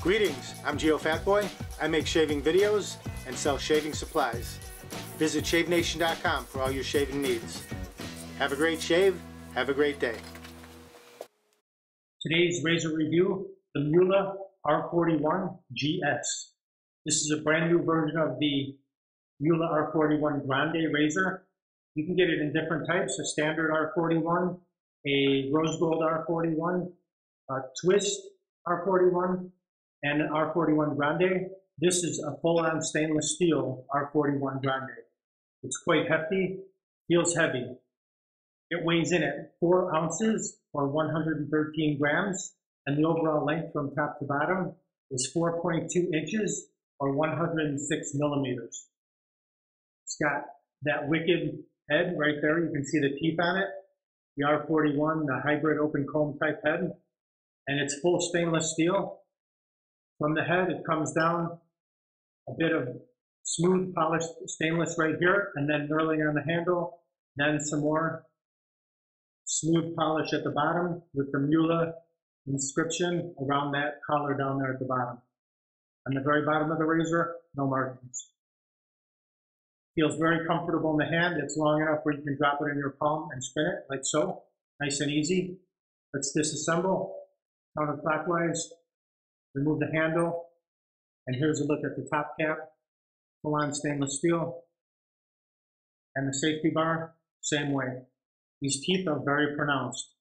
Greetings, I'm Geofatboy. I make shaving videos and sell shaving supplies. Visit shavenation.com for all your shaving needs. Have a great shave, have a great day. Today's razor review, the Muhle R41GS. This is a brand new version of the Muhle R41 Grande razor. You can get it in different types, a standard R41, a rose gold R41, a twist R41, and an R41 Grande. This is a full-on stainless steel R41 Grande. It's quite hefty, feels heavy. It weighs in at 4 ounces or 113 grams, and the overall length from top to bottom is 4.2 inches or 106 millimeters. It's got that wicked head right there. You can see the teeth on it. The R41, the hybrid open comb type head, and it's full stainless steel. From the head, it comes down a bit of smooth polished stainless right here, and then knurling on the handle, then some more smooth polish at the bottom with the Muhle inscription around that collar down there at the bottom. On the very bottom of the razor, no markings. Feels very comfortable in the hand. It's long enough where you can drop it in your palm and spin it like so. Nice and easy. Let's disassemble counterclockwise. Remove the handle, and here's a look at the top cap, full-on stainless steel, and the safety bar, same way. These teeth are very pronounced,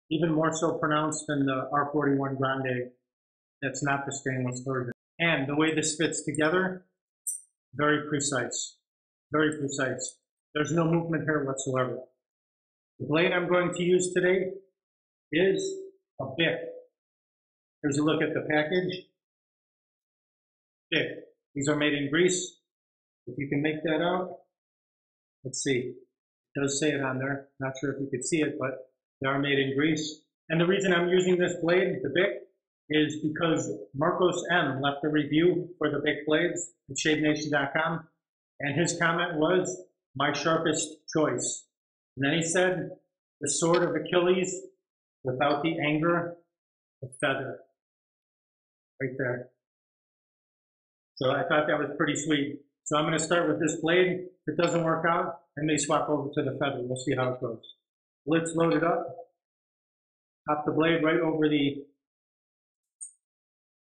even more so pronounced than the R41 Grande. That's not the stainless version. And the way this fits together, very precise, very precise. There's no movement here whatsoever. The blade I'm going to use today is a Bic. Here's a look at the package. Bic. These are made in Greece. If you can make that out, let's see. It does say it on there. Not sure if you could see it, but they are made in Greece. And the reason I'm using this blade, the Bic, is because Marcos M left a review for the Bic blades at shavenation.com, and his comment was, my sharpest choice. And then he said, the sword of Achilles without the anger, the feather. Right there. So I thought that was pretty sweet. So I'm going to start with this blade. If it doesn't work out, I may swap over to the feather. We'll see how it goes. Let's load it up. Pop the blade right over the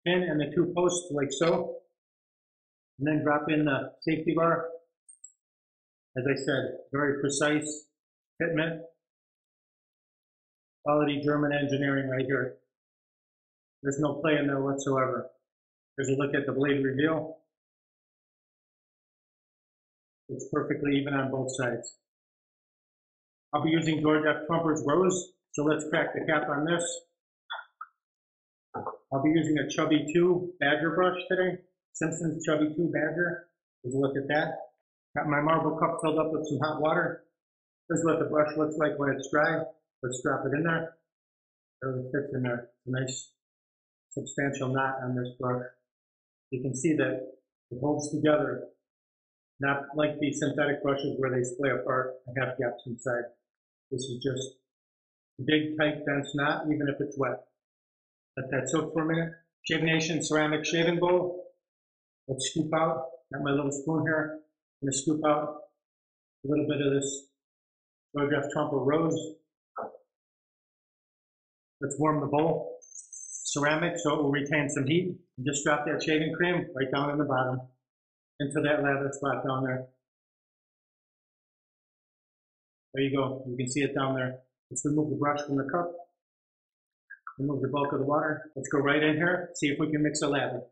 pin and the 2 posts like so. And then drop in the safety bar. As I said, very precise fitment. Quality German engineering right here. There's no play in there whatsoever. Here's a look at the blade reveal. It's perfectly even on both sides. I'll be using Geo F Trumper's Rose, so let's crack the cap on this. I'll be using a Chubby 2 Badger brush today. Simpsons Chubby 2 Badger. Here's a look at that. Got my marble cup filled up with some hot water. Here's what the brush looks like when it's dry. Let's drop it in there. It really fits in there. It's a nice substantial knot on this brush. You can see that it holds together, not like the synthetic brushes where they splay apart and have gaps inside. This is just a big, tight, dense knot, even if it's wet. Let that soak for a minute. Shave Nation ceramic shaving bowl. Let's scoop out. Got my little spoon here. I'm going to scoop out a little bit of this Geo F Trumper Rose. Let's warm the bowl. Ceramic, so it will retain some heat. And just drop that shaving cream right down in the bottom into that lather spot down there. There you go. You can see it down there. Let's remove the brush from the cup. Remove the bulk of the water. Let's go right in here, see if we can mix a lather.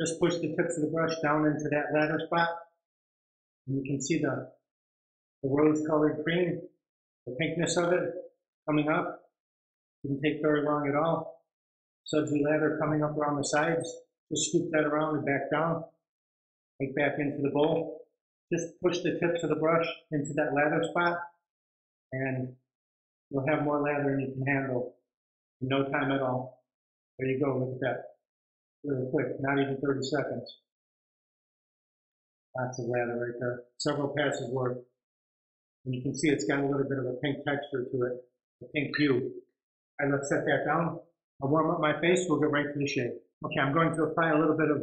Just push the tips of the brush down into that lather spot. And you can see the rose-colored cream, the pinkness of it coming up. Didn't take very long at all. Sudsy lather coming up around the sides. Just scoop that around and back down. Right back into the bowl. Just push the tips of the brush into that lather spot, and you'll have more lather than you can handle in no time at all. There you go, look at that. Really quick, not even 30 seconds. Lots of lather right there. Several passes worth. And you can see it's got a little bit of a pink texture to it, a pink hue. And let's set that down. I'll warm up my face, we'll get right to the shave. Okay, I'm going to apply a little bit of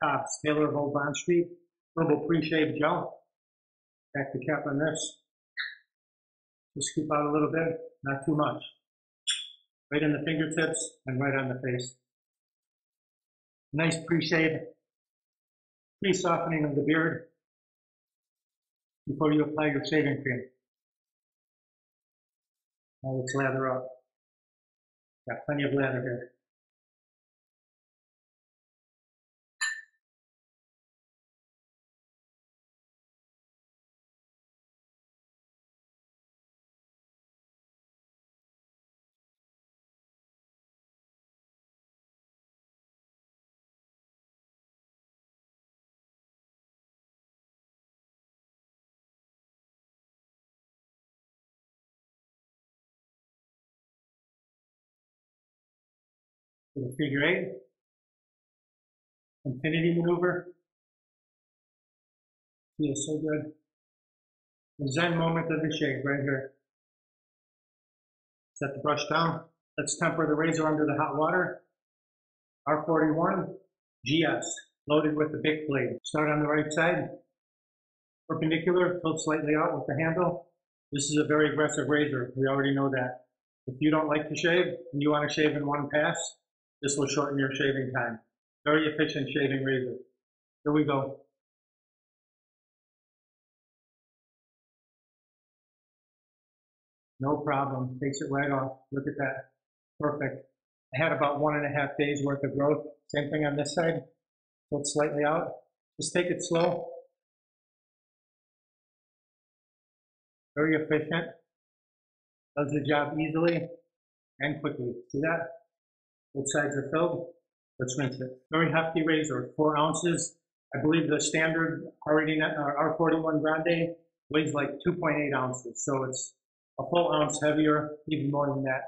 Tops Taylor of Old Bond Street Herbal Pre-Shave Gel. Back the cap on this. Just scoop out a little bit, not too much. Right in the fingertips and right on the face. Nice pre-shave, pre-softening of the beard before you apply your shaving cream. Now let's lather up. Got plenty of lather here. For the figure eight, infinity maneuver. Feels so good. The Zen moment of the shave right here. Set the brush down. Let's temper the razor under the hot water. R41GS, loaded with the Bic Blade. Start on the right side. Perpendicular, tilt slightly out with the handle. This is a very aggressive razor. We already know that. If you don't like to shave and you want to shave in one pass, this will shorten your shaving time. Very efficient shaving razor. Here we go. No problem. Takes it right off. Look at that. Perfect. I had about 1.5 days worth of growth. Same thing on this side. Tilt slightly out. Just take it slow. Very efficient. Does the job easily and quickly. See that? Both sides are filled. Let's rinse it. Very hefty razor, 4 ounces. I believe the standard R41 Grande weighs like 2.8 ounces. So it's a full ounce heavier, even more than that.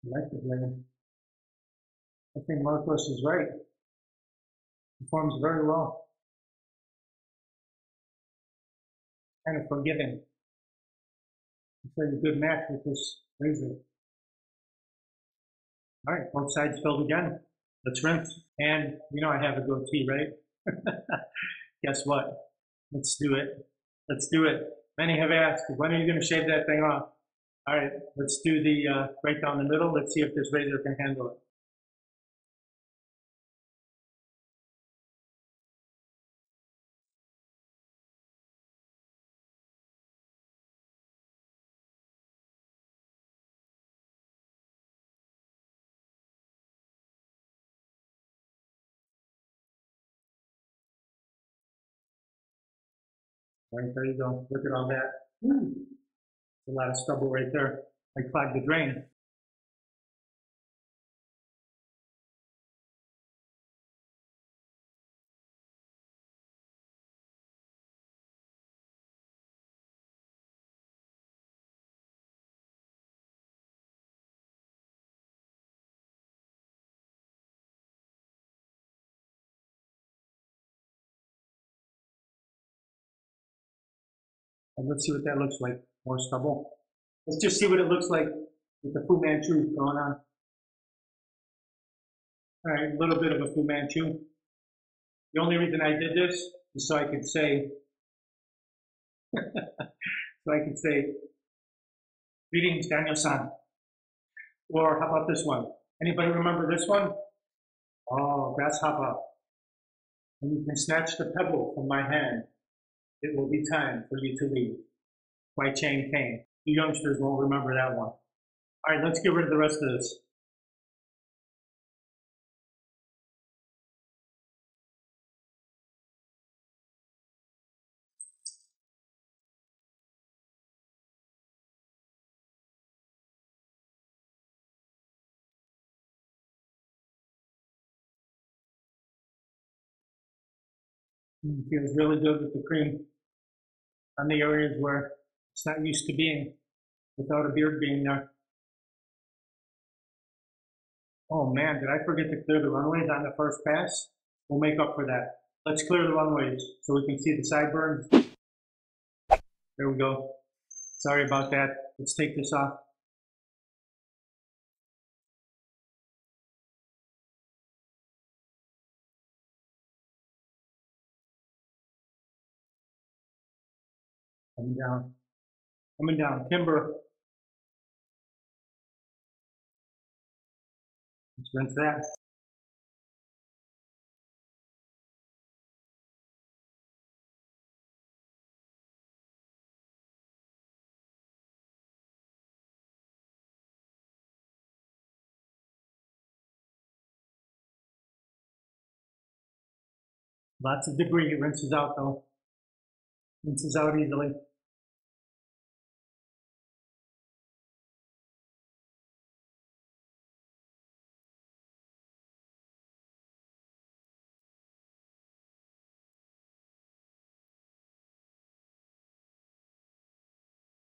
I like the blade. I think Marcos is right. Performs very well. Kind of forgiving. It's a good match with this razor. All right, both sides filled again. Let's rinse. And you know I have a goatee, right? Guess what? Let's do it. Let's do it. Many have asked, when are you going to shave that thing off? All right, let's do the right down the middle. Let's see if this razor can handle it. Right, there you go. Look at all that. A lot of stubble right there. I clogged the drain. And let's see what that looks like. More stubble. Let's just see what it looks like with the Fu Manchu going on. All right, a little bit of a Fu Manchu. The only reason I did this is so I could say, greetings, Daniel-san. Or how about this one? Anybody remember this one? Oh, grasshopper. When you can snatch the pebble from my hand, it will be time for you to leave. By Chain Kane. You youngsters won't remember that one. All right, let's get rid of the rest of this. It feels really good with the cream on the areas where it's not used to being without a beard being there. Oh man, did I forget to clear the runways on the first pass? We'll make up for that. Let's clear the runways so we can see the sideburns. There we go. Sorry about that. Let's take this off. Coming down. Coming down. Timber. Let's rinse that. Lots of debris. It rinses out though. Rinses out easily.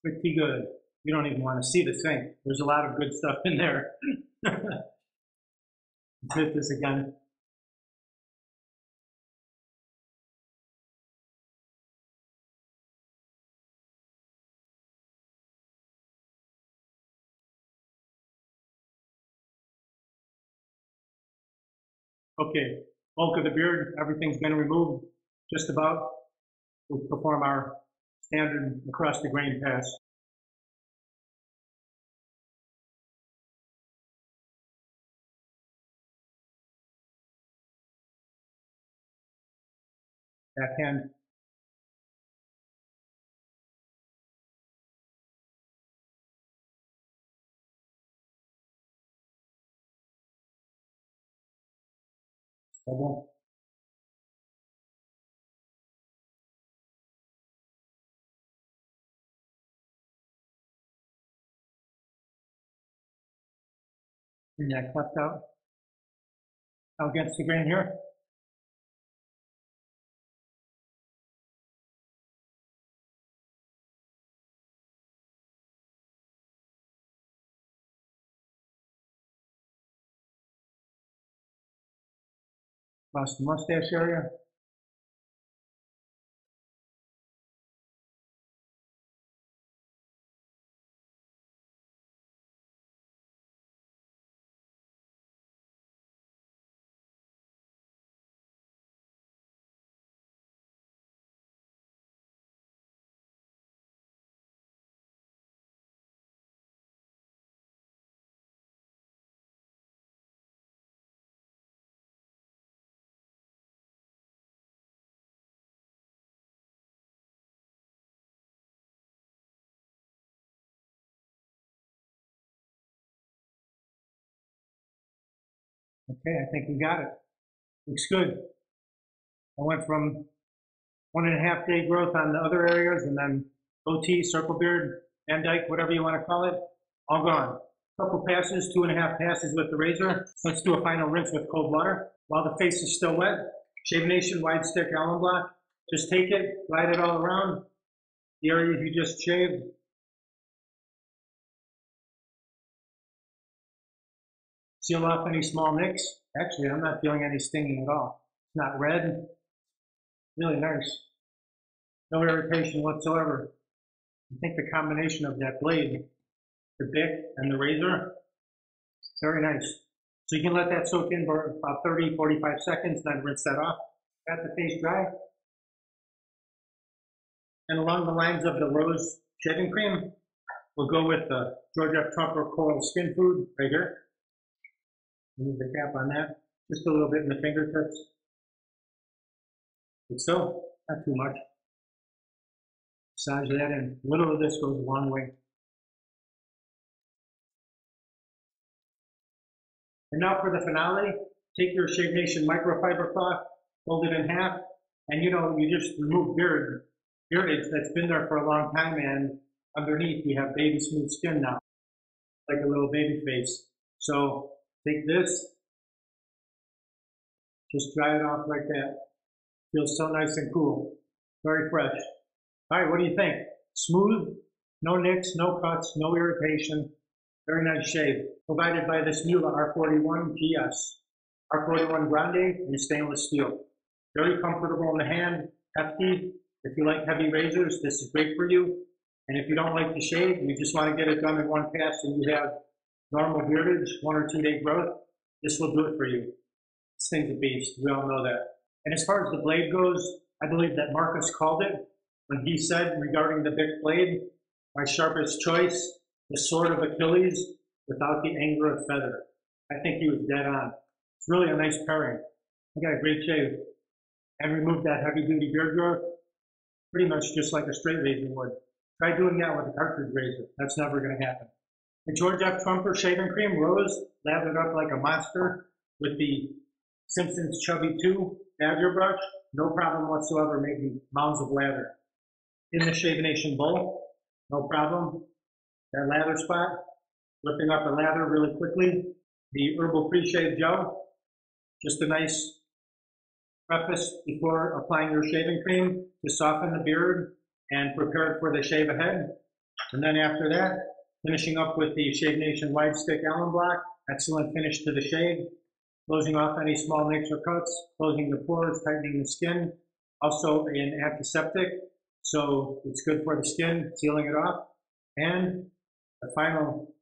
Pretty good. You don't even want to see the sink. There's a lot of good stuff in there. Let's hit this again. Okay, bulk of the beard, everything's been removed, just about. We'll perform our standard across the grain pass. Backhand. Double. Bring that cleft out. Now against the grain here. Across the mustache area. Okay, I think we got it. Looks good. I went from 1.5 day growth on the other areas, and then goatee, circle beard, Van Dyke, whatever you want to call it, all gone. Couple passes, 2.5 passes with the razor. Let's do a final rinse with cold water. While the face is still wet, Shave Nation wide stick alum block. Just take it, glide it all around the areas you just shaved. Seal off any small nicks. Actually, I'm not feeling any stinging at all. It's not red. Really nice. No irritation whatsoever. I think the combination of that blade, the Bic and the razor, very nice. So you can let that soak in for about 30, 45 seconds, then rinse that off. Got the face dry. And along the lines of the rose shaving cream, we'll go with the Geo F Trumper Coral Skin Food right here. Move the cap on that. Just a little bit in the fingertips. Like so, not too much. Massage that in. A little of this goes a long way. And now for the finale, take your Shave Nation microfiber cloth, fold it in half, and you just remove beardage that's been there for a long time, and underneath we have baby smooth skin now, like a little baby face. So take this, just dry it off like that. Feels so nice and cool, very fresh. All right, what do you think? Smooth, no nicks, no cuts, no irritation. Very nice shave. Provided by this Muhle R41GS, R41 Grande in stainless steel. Very comfortable in the hand, hefty. If you like heavy razors, this is great for you. And if you don't like to shave, you just want to get it done in one pass and you have normal beardage, 1 or 2 day growth, this will do it for you. This thing's a beast, we all know that. And as far as the blade goes, I believe that Marcus called it when he said regarding the Bic Blade, my sharpest choice, the sword of Achilles without the anger of feather. I think he was dead on. It's really a nice pairing. I got a great shave. And removed that heavy duty beard growth pretty much just like a straight razor would. Try doing that with a cartridge razor. That's never going to happen. The Geo F Trumper shaving cream, rose, lathered up like a monster with the Simpsons Chubby 2 badger brush. No problem whatsoever making mounds of lather. In the Shave Nation bowl, no problem. That lather spot, whipping up the lather really quickly. The herbal pre-shave gel, just a nice preface before applying your shaving cream to soften the beard and prepare it for the shave ahead. And then after that, finishing up with the Shave Nation wide stick alum block. Excellent finish to the shave. Closing off any small nicks or cuts, closing the pores, tightening the skin. Also an antiseptic, so it's good for the skin, sealing it off. And the final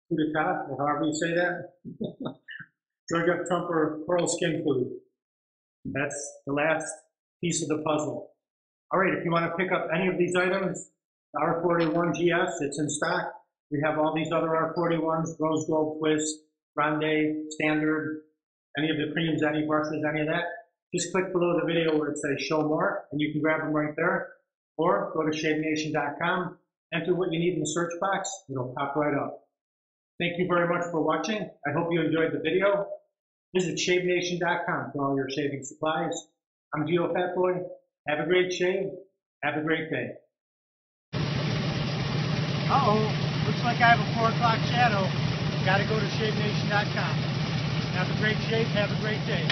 coup d'etat, or however you say that, Geo F Trumper Coral Skin Food. That's the last piece of the puzzle. All right, if you want to pick up any of these items, the R41GS, it's in stock. We have all these other R41s, rose gold twist, Grande, standard, any of the creams, any brushes, any of that. Just click below the video where it says show more, and you can grab them right there. Or go to shavenation.com, enter what you need in the search box, it'll pop right up. Thank you very much for watching. I hope you enjoyed the video. Visit shavenation.com for all your shaving supplies. I'm Geofatboy. Have a great shave. Have a great day. Uh-oh, looks like I have a 4 o'clock shadow. Gotta go to shavenation.com. Have a great shave. Have a great day.